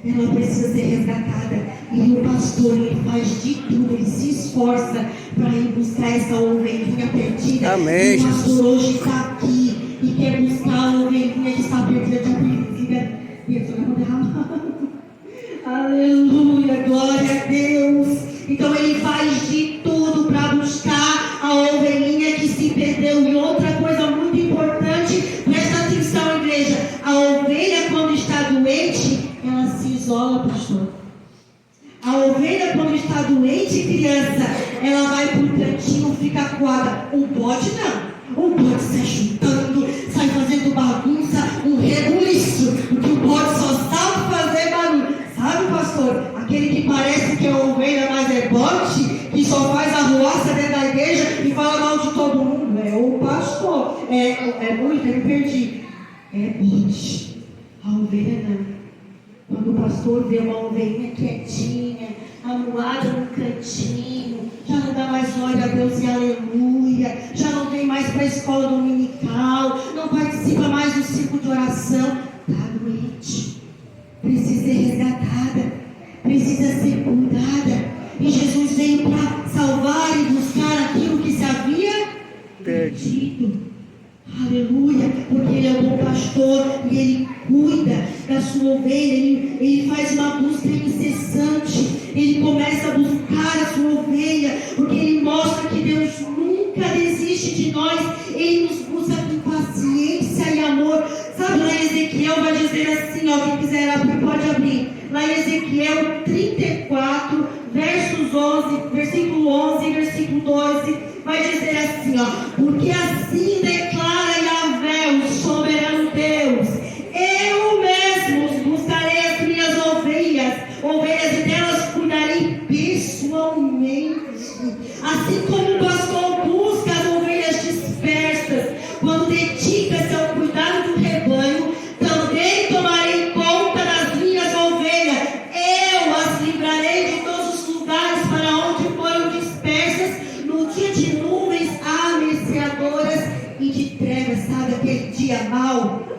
[SPEAKER 1] Ela precisa ser resgatada. E o pastor, ele faz de tudo, ele se esforça para ir buscar essa ovelhinha perdida.
[SPEAKER 2] Amém,
[SPEAKER 1] e o pastor
[SPEAKER 2] Jesus.
[SPEAKER 1] hoje está aqui e quer buscar a ovelhinha que está perdida de apreensível. E eu estou derramando. Aleluia, glória a Deus. Então ele faz de tudo para buscar a ovelhinha que se perdeu. E outra coisa muito importante, presta atenção, igreja. A ovelha, quando está doente, ela se isola, pastor. A ovelha, quando está doente, criança, ela vai para o cantinho, fica acuada. O bode não. O bode sai juntando, sai fazendo bagunça, um rebuliço. Porque o bode só sabe fazer barulho. Sabe, pastor? Aquele que parece que é ovelha, mas é bode, que só faz arruaça dentro da igreja e fala mal de todo mundo. É o pastor. É muito, eu me perdi. É bode. A ovelha não. Quando o pastor vê uma ovelhinha quietinha, amuada no cantinho, já não dá mais glória a Deus e aleluia, já não vem mais para a escola dominical, não participa mais do ciclo de oração, está doente, precisa ser resgatada, precisa ser cuidada. E Jesus veio para salvar e buscar aquilo que se havia perdido. Aleluia, porque Ele é o bom pastor e Ele cuida da sua ovelha, ele faz uma busca incessante, Ele começa a buscar a sua ovelha, porque Ele mostra que Deus nunca desiste de nós, Ele nos busca com paciência e amor. Sabe, lá em Ezequiel vai dizer assim, ó, quem quiser abrir, pode abrir. Lá em Ezequiel 34, versículo 11 e versículo 12, vai dizer assim, ó, porque assim declara Yahvé, o soberano Deus, eu mesmo buscarei as minhas ovelhas e delas cuidarei pessoalmente. Assim como o pastor busca as ovelhas dispersas, quando dedica-se ao cuidado do rebanho, também tomarei conta das minhas ovelhas. Eu as livrarei de todos os lugares para onde foram dispersas, no dia de nuvens ameciadoras e de trevas. Sabe aquele dia mau?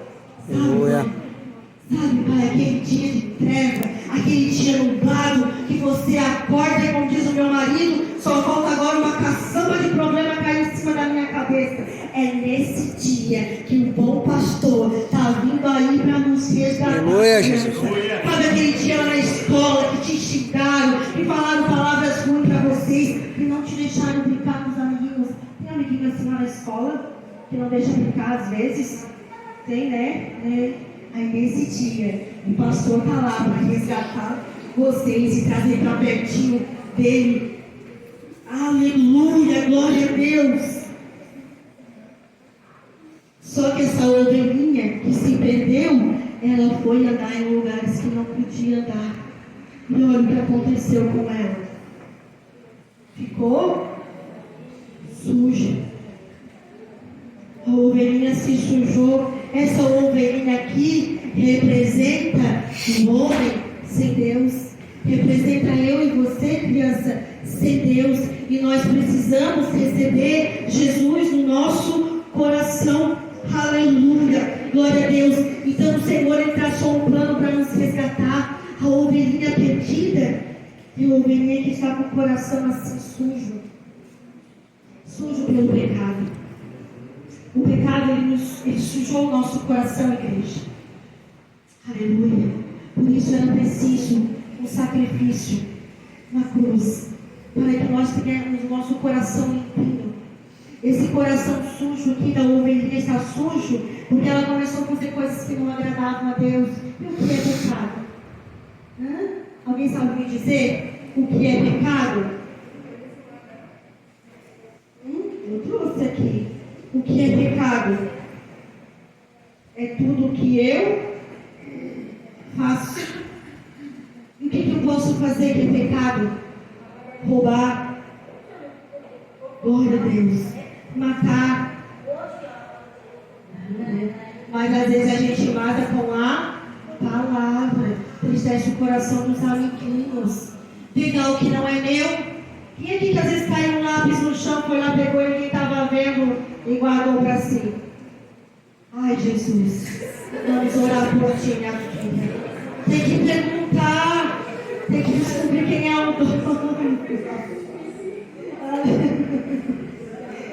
[SPEAKER 1] Sabe, pai, aquele dia de treva, aquele dia nublado, que você acorda e, como diz o meu marido, só falta agora uma caçamba de problema cair em cima da minha cabeça. É nesse dia que o bom pastor está vindo aí para nos resgatar.
[SPEAKER 2] Aleluia, Jesus.
[SPEAKER 1] Sabe aquele dia lá na escola que te xingaram, que falaram palavras ruins para vocês, que não te deixaram brincar com os amiguinhos? Tem amiguinho assim lá na escola, que não deixa brincar às vezes? Tem, né? Aí nesse dia, o pastor tá lá para resgatar vocês e trazer para pertinho dele. Aleluia, glória a Deus. Só que essa ovelhinha que se perdeu, ela foi andar em lugares que não podia andar. E olha o que aconteceu com ela. Ficou suja. A ovelhinha se sujou. Essa ovelhinha aqui representa o homem sem Deus. Representa eu e você, criança, sem Deus. E nós precisamos receber Jesus no nosso coração. Aleluia, glória a Deus. Então o Senhor ele traçou um plano para nos resgatar. A ovelhinha perdida e a ovelhinha que está com o coração assim sujo pelo pecado. O pecado ele sujou o nosso coração, igreja. Aleluia. Por isso era preciso um sacrifício na cruz, para que nós tenhamos o nosso coração limpinho. Esse coração sujo aqui da ovelhinha está sujo porque ela começou a fazer coisas que não agradavam a Deus. E o que é pecado? Alguém sabe me dizer o que é pecado? Eu trouxe aqui. O que é pecado? É tudo que eu faço. E o que eu posso fazer que é pecado? Roubar. Glória a Deus. Matar. Mas às vezes a gente mata com a palavra. Entristece o coração dos amiguinhos. Pegar o que não é meu. Quem aqui que às vezes caiu um lápis no chão, foi lá, pegou e ninguém estava vendo e guardou para si? Ai, Jesus. Vamos orar por ti, minha filha. Tem que perguntar. Tem que descobrir quem é o dono.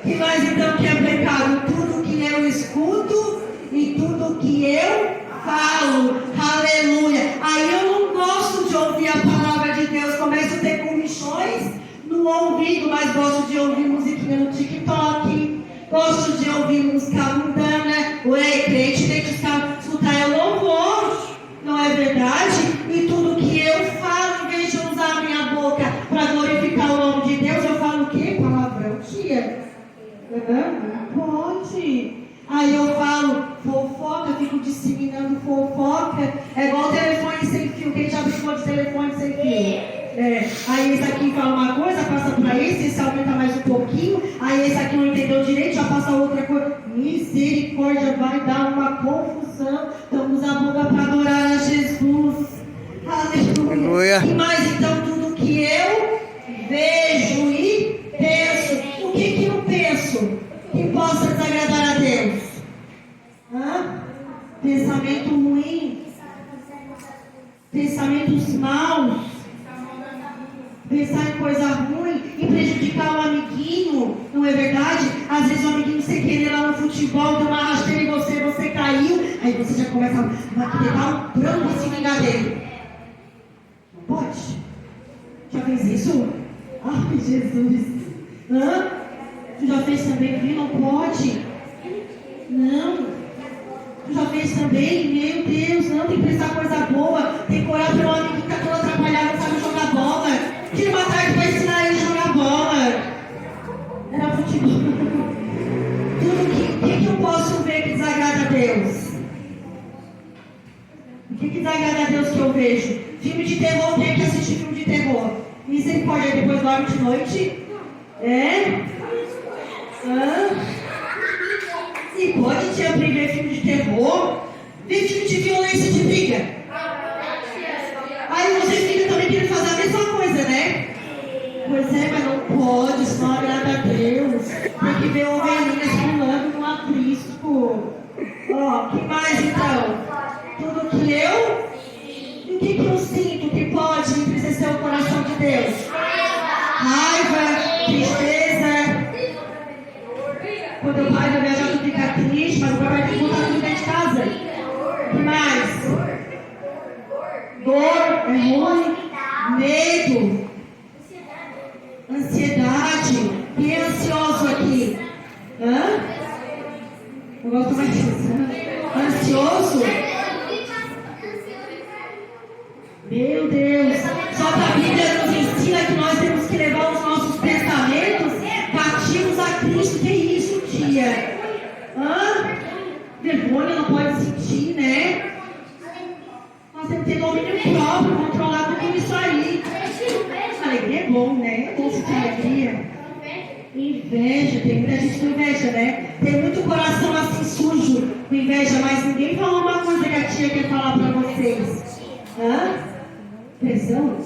[SPEAKER 1] E mais então que é pecado? Tudo que eu escuto e tudo que eu falo. Aleluia. Aí eu não gosto de ouvir a palavra de Deus. Começo a ter comichões no ouvido, mas gosto de ouvir musiquinha no TikTok. Gosto de ouvir música mundana. Ué, crente tem que escutar louvor. Não é verdade? E tudo que eu falo, em vez de usar a minha boca para glorificar o nome de Deus, eu falo o quê? Palavrão, tia? Não pode. Aí eu falo fofoca, fico disseminando fofoca. É igual telefone sem fio. Quem já brincou de telefone sem fio? Aí esse aqui fala uma coisa, passa para esse aumenta mais um pouquinho. Aí esse aqui não entendeu direito, já passa outra coisa. Misericórdia, vai dar uma confusão. Então usa a boca para adorar a Jesus. Aleluia. E mais então tudo que eu vejo e penso. O que eu penso que possa desagradar a Deus? Pensamento ruim, pensamentos maus, pensar em coisa ruim, em prejudicar o amiguinho, não é verdade? Às vezes o amiguinho sem querer lá no futebol, deu uma rasteira em você caiu, aí você já começa a querer dar um branco em cima dele. Não pode? Já fez isso? Ai, Jesus. Tu já fez também, viu? Não pode. Não. Tu já fez também? Meu Deus, não. Tem que pensar coisa boa. Tem que orar pelo amigo que está todo atrapalhado, não sabe jogar bola. Tira uma tarde para ensinar ele a jogar bola. Era futebol. Tudo que eu posso ver que desagrada a Deus? O que desagrada a Deus que eu vejo? Filme de terror, tem que assistir filme de terror. Misericórdia, depois dorme de noite. E pode te abrir ver filme de terror, ver filme de violência, de briga. Aí você fica também querendo fazer a mesma coisa, né? Pois é, mas não pode, isso não agrada a Deus. Tem que ver ovelhinhas pulando no aprisco. Que mais então? Tudo que eu... E o que eu sinto que pode entristecer o coração de Deus? Raiva, tristeza. Quando o pai vai viajar, tu fica triste, mas o pai vai ter que voltar tudo dentro de casa. O que mais? Dor, é ruim. Medo. Ansiedade. Quem é ansioso aqui? Eu gosto mais disso. ansioso? Meu Deus. Só que a Bíblia nos ensina que nós temos que levar os nossos pensamentos cativos a Cristo. Que isso, tia? Vergonha não pode sentir, né? Nós temos que ter domínio próprio, controlar tudo isso aí. Alegria é bom, né? É bom sentir alegria. Inveja, tem muita gente com inveja, né? Tem muito coração assim sujo com inveja, mas ninguém falou uma coisa que a tia quer falar pra vocês. Depressão?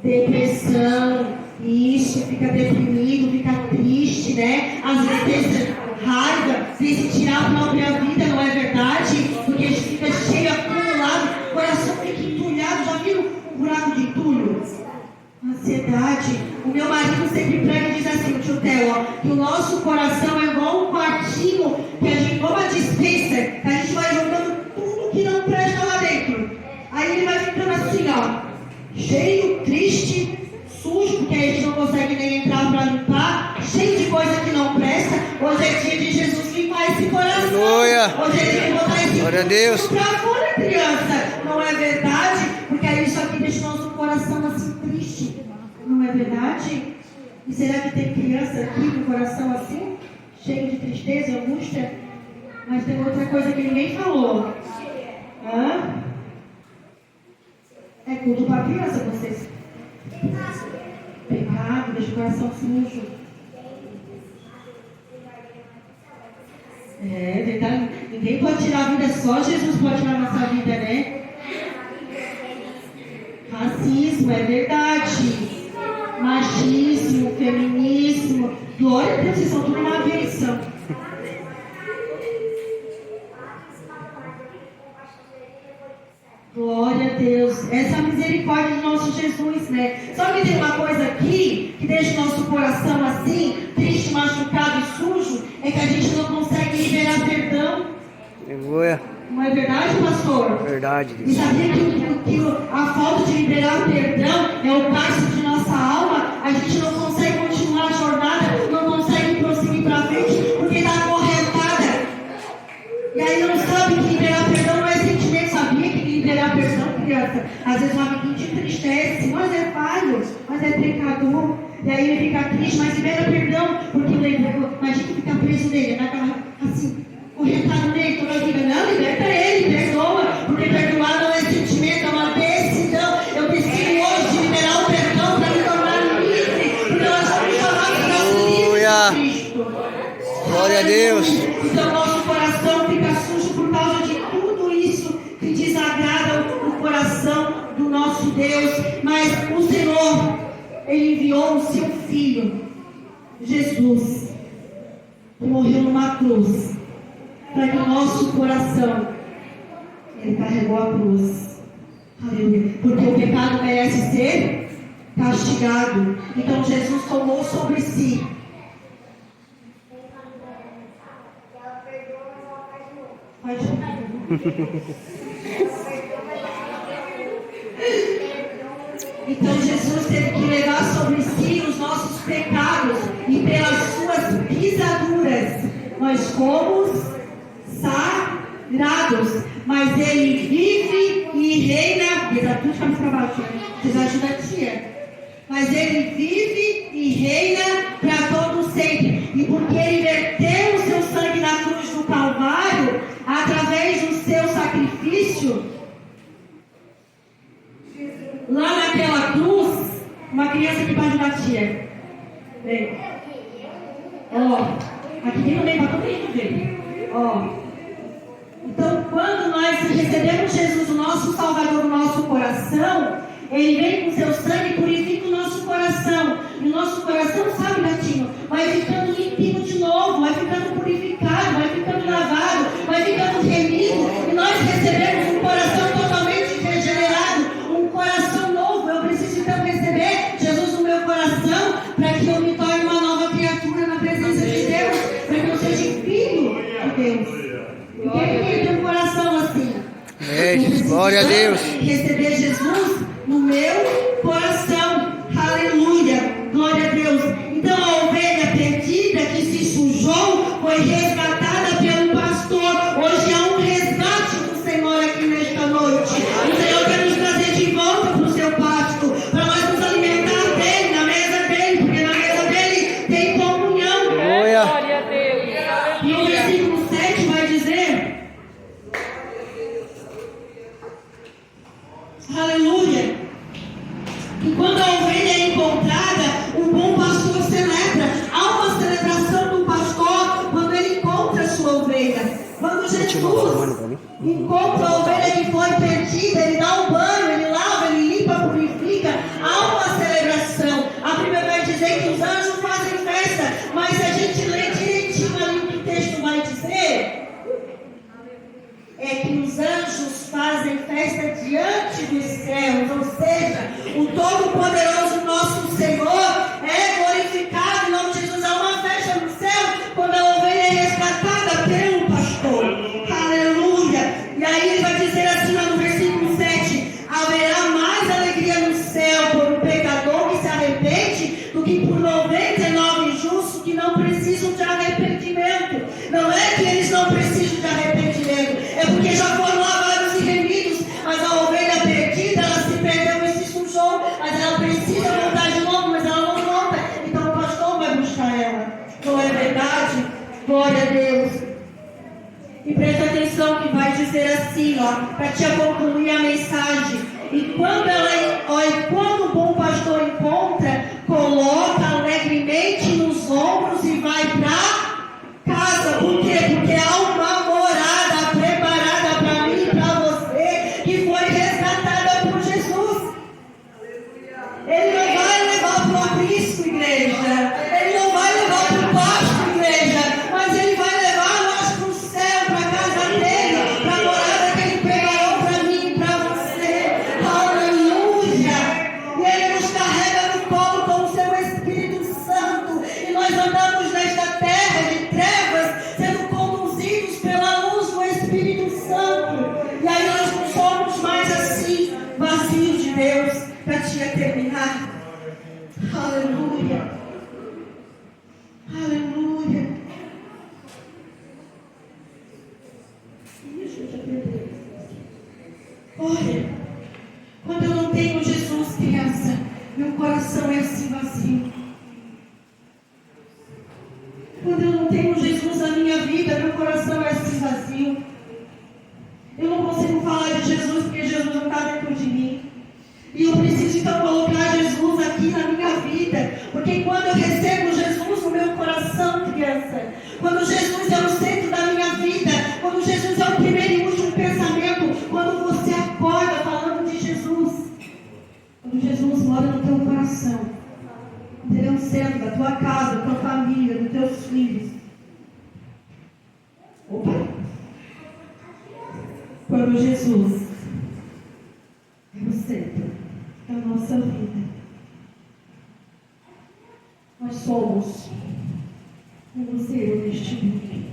[SPEAKER 1] Depressão. Isso, fica deprimido, fica triste, né? Às vezes tem raiva, tem se tirar a própria vida, não é verdade? Porque a gente fica cheio, acumulado, o coração fica entulhado. Já viram um buraco de entulho? Ansiedade. O meu marido sempre prega e diz assim, tio Theo, que o nosso coração é igual um quartinho que a gente, igual uma dispensa, que a gente vai jogando tudo que não presta lá dentro. Aí ele vai ficando assim, ó, cheio, triste, sujo, porque aí a gente não consegue nem entrar para limpar, cheio de coisa que não presta. Hoje é dia de Jesus limpar esse coração.
[SPEAKER 2] Aleluia.
[SPEAKER 1] Hoje é dia de botar esse
[SPEAKER 2] Glória a Deus.
[SPEAKER 1] para fora, criança. Não é verdade? Porque aí isso aqui deixa o nosso coração assim triste. Não é verdade? E será que tem criança aqui com o coração assim, cheio de tristeza e angústia? Mas tem outra coisa que ninguém falou. É culto para criança, vocês. Pecado, deixa o coração sujo. É verdade. Ninguém pode tirar a vida, só Jesus pode tirar a nossa vida, né? Racismo, é verdade. Machismo, feminismo. Glória a Deus, vocês são tudo uma bênção. Glória a Deus. Essa é a misericórdia do nosso Jesus, né? Só que tem uma coisa aqui que deixa o nosso coração assim, triste, machucado e sujo, é que a gente não consegue liberar perdão.
[SPEAKER 2] Aleluia.
[SPEAKER 1] Não é verdade, pastor?
[SPEAKER 2] Verdade.
[SPEAKER 1] E sabia que a falta de liberar o perdão é o cárcere de nossa alma? A gente não consegue continuar a jornada, não consegue prosseguir para frente porque está acorrentada. E aí não sabe que liberar perdão não é sentimento. Sabia que liberar perdão, criança? Às vezes um amiguinho te entristece, mas é falho, mas é pecador. E aí ele fica triste, mas libera perdão, porque imagina ficar preso nele, naquela assim. Correntado nele toda a vida. Não, liberta ele, perdoa, porque perdoar não é sentimento, é uma decisão. Eu preciso hoje liberar o perdão para me tornar livre, porque nós somos chamados para ser livres de Cristo.
[SPEAKER 2] Glória a Deus.
[SPEAKER 1] Então nosso coração fica sujo por causa de tudo isso que desagrada o coração do nosso Deus. Mas o Senhor, Ele enviou o seu Filho, Jesus, que morreu numa cruz, para que o nosso coração, Ele carregou a cruz. Aleluia. Porque o pecado merece ser castigado. Então Jesus tomou sobre si. Então Jesus teve que levar sobre si os nossos pecados, e pelas suas pisaduras nós fomos sagrados. Mas Ele vive e reina. Vocês ajudam a tia. Mas Ele vive e reina para todo sempre. E porque Ele verteu o seu sangue na cruz do Calvário, através do seu sacrifício, lá naquela cruz, uma criança que vai ajudar a tia. Vem. Aqui tem também para todo mundo ver. Então, quando nós recebemos Jesus, o nosso Salvador, no nosso coração, Ele vem com seu sangue e purifica o nosso coração. E o nosso coração, sabe, gatinho, vai ficando limpinho de novo, vai ficando purificado, vai ficando lavado, vai ficando remido. E nós recebemos um coração totalmente regenerado, um coração novo. Eu preciso então receber Jesus no meu coração, para que eu me torne uma nova criatura na presença de Deus, para que eu seja filho de Deus. Quem tem um coração assim?
[SPEAKER 2] Glória a Deus.
[SPEAKER 1] Receber Jesus no meu coração. Aleluia. Glória a Deus. Então a ovelha perdida que se sujou foi resgatada pelo pastor. Hoje há um resgate ovelha. Quando Jesus
[SPEAKER 2] Continua.
[SPEAKER 1] encontra a ovelha que foi perdida, ele dá um banho, ele lava, ele limpa, purifica. Há uma celebração. A Bíblia vai dizer que os anjos fazem festa, mas se a gente lê direitinho ali o que o texto vai dizer, é que os anjos fazem festa diante dos céus, ou seja, o Todo-Poderoso nosso Senhor é glorificado em nome de Jesus. Há uma festa no céu quando a ovelha é resgatada pelo pastor. Aleluia! E aí ele vai dizer assim lá no versículo 7: haverá mais alegria no céu por um pecador que se arrepende do que por 99 justos que não precisam de arrependimento. Não é que eles não precisam de arrependimento, é porque já foram lavados e remidos. Mas a ovelha perdida, ela se perdeu e se sujou, mas ela precisa voltar de novo, mas ela não volta. Então o pastor vai buscar ela. Não é verdade? Glória a Deus. E presta atenção que vai dizer assim, ó, para te concluir a mensagem. E quando o bom pastor encontra, coloca alegremente nos ombros e vai para casa. Por quê? Porque há uma morada preparada para mim e para você, que foi resgatada por Jesus. Ele não vai levar para o aprisco, igreja. Ele não vai levar para o pasto, igreja. Mas ele vai levar nós para o céu, para a casa dele, para a morada que ele preparou para mim e para você. Aleluia! E ele nos carrega no colo com o seu Espírito Santo. E nós andamos nesta terra de trevas, sendo conduzidos pela luz do Espírito Santo. E aí nós não somos mais assim, vazios de Deus. Para te terminar. Aleluia. Aleluia. Deixa eu te perder. Olha, quando eu não tenho Jesus, criança, meu coração é assim vazio. Quando eu não tenho Jesus na minha vida, meu coração é assim vazio. Eu não consigo falar de Jesus porque Jesus não está dentro de mim. E eu preciso então colocar Jesus aqui na minha vida. Porque quando eu recebo Jesus no meu coração, criança, quando Jesus é o centro da minha vida, quando Jesus é o primeiro e último pensamento, quando você acorda falando de Jesus, quando Jesus mora no teu coração, ele é o centro da tua casa, da tua família, dos teus filhos. Opa! Quando Jesus é o centro da nossa vida, nós somos um zero neste mundo.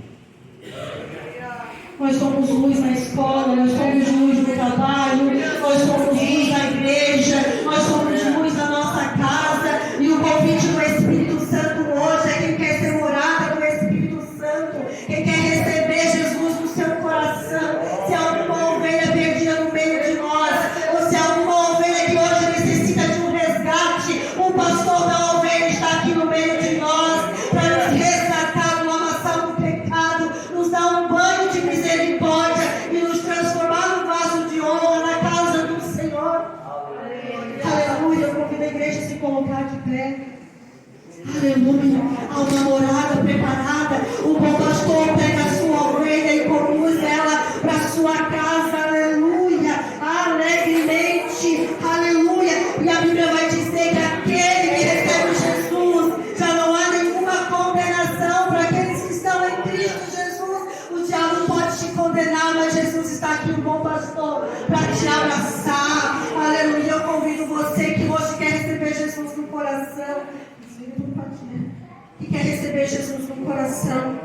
[SPEAKER 1] Nós somos luz na escola, nós somos luz no trabalho, nós somos luz na igreja, nós somos luz na nossa casa. E o convite do Espírito Santo hoje é quem quer ser morada do Espírito Santo, quem quer receber Jesus no seu coração. Se há alguma ovelha perdida no meio de nós, ou se há alguma ovelha que hoje necessita de um resgate, o pastor da ovelha está aqui no meio de nós para nos resgatar do lamaçal do pecado, nos dar um banho de misericórdia e nos transformar num vaso de honra na casa do Senhor. Aleluia. Eu convido a igreja a se colocar de pé. Aleluia. Há uma morada preparada. O bom pastor pega a sua ovelha e conduz ela para a sua casa. Aleluia. Alegremente. Aleluia. E a Bíblia vai dizer que aquele que recebe Jesus, já não há nenhuma condenação para aqueles que estão em Cristo Jesus. O diabo pode te condenar, mas Jesus está aqui, o bom pastor, para te abraçar. Aleluia. Eu convido você que hoje quer receber Jesus no coração, que quer receber Jesus no coração.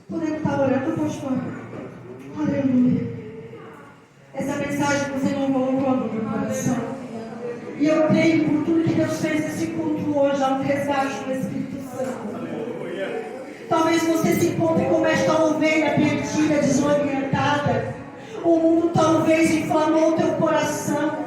[SPEAKER 1] Podemos estar orando, pastor? Aleluia. Essa mensagem que o Senhor colocou no meu coração. E eu creio por tudo que Deus fez nesse culto hoje, ao resgate do Espírito Santo. Talvez você se encontre como esta ovelha perdida, desorientada. O mundo talvez inflamou o teu coração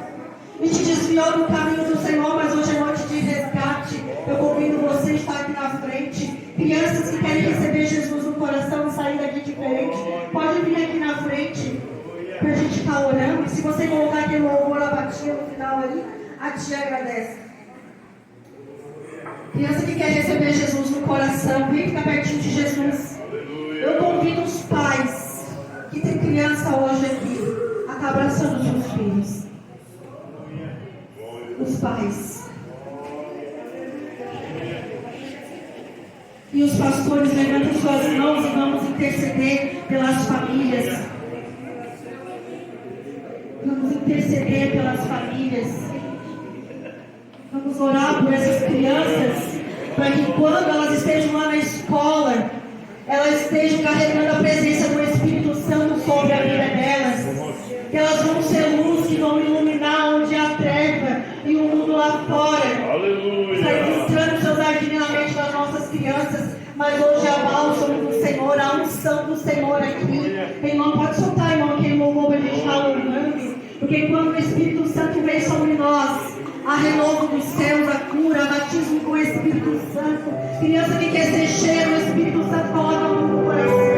[SPEAKER 1] e te desviou do caminho do Senhor, mas hoje é noite de resgate. Eu convido você a estar aqui na frente. Crianças que querem receber Jesus no coração e sair daqui diferente, pode vir aqui na frente para a gente estar orando. E se você colocar aquele louvor, a batia no final ali, a tia agradece. Criança que quer receber Jesus no coração, vem ficar pertinho de Jesus. Eu convido os criança hoje aqui está abraçando os seus filhos. Os pais. E os pastores levantam suas mãos e vamos interceder pelas famílias. Vamos interceder pelas famílias. Vamos orar por essas crianças, para que quando elas estejam lá na escola, elas estejam carregando a presença do Espírito Santo sobre a vida delas. Que elas vão ser luz que vão iluminar onde há treva e o mundo lá fora.
[SPEAKER 4] Aleluia.
[SPEAKER 1] Está ilustrando seu jardim na mente das nossas crianças, mas hoje a bálsamo do Senhor, a unção do Senhor aqui. Irmão, pode soltar, irmão, aquele louvor para a gente estar louvando. Porque quando o Espírito Santo vem sobre nós, há renovo dos céus, a cura, batismo com o Espírito Santo. Criança que quer ser cheia do Espírito Santo, coloca a mão no coração.